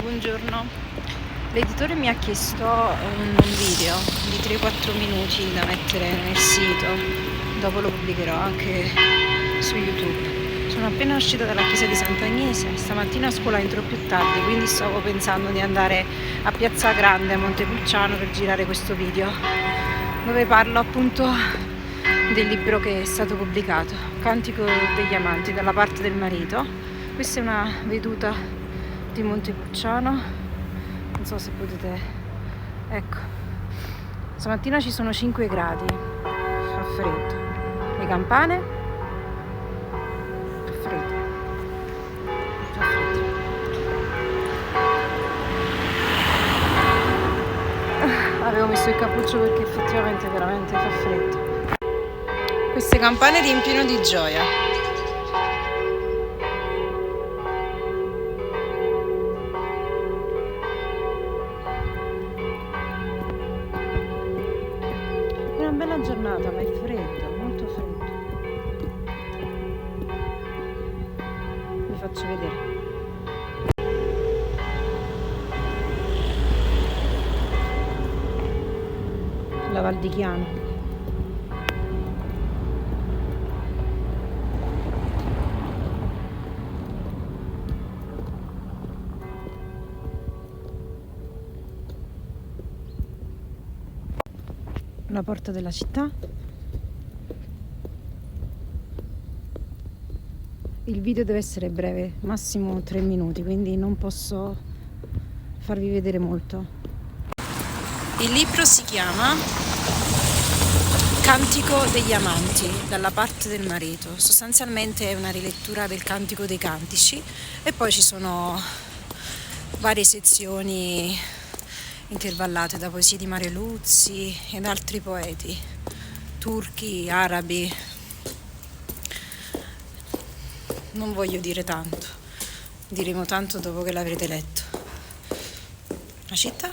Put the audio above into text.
Buongiorno, l'editore mi ha chiesto un video di 3-4 minuti da mettere nel sito, dopo lo pubblicherò anche su YouTube. Sono appena uscita dalla chiesa di Sant'Agnese, stamattina a scuola entro più tardi, quindi stavo pensando di andare a Piazza Grande, a Montepulciano, per girare questo video, dove parlo appunto del libro che è stato pubblicato, Cantico degli Amanti, dalla parte del marito. Questa è una veduta di Montepulciano, non so se potete, ecco, stamattina ci sono 5 gradi, fa freddo, le campane, fa freddo, fa freddo. Avevo messo il cappuccio perché effettivamente veramente fa freddo. Queste campane riempiono di gioia. È una bella giornata, ma è freddo, molto freddo. Vi faccio vedere. La Val di Chiano. La porta della città. Il video deve essere breve, massimo 3 minuti, quindi non posso farvi vedere molto. Il libro si chiama Cantico degli Amanti, dalla parte del marito. Sostanzialmente è una rilettura del Cantico dei Cantici e poi ci sono varie sezioni intervallate da poesie di Mario Luzzi ed altri poeti turchi, arabi. Non voglio dire tanto, diremo tanto dopo che l'avrete letto. La città?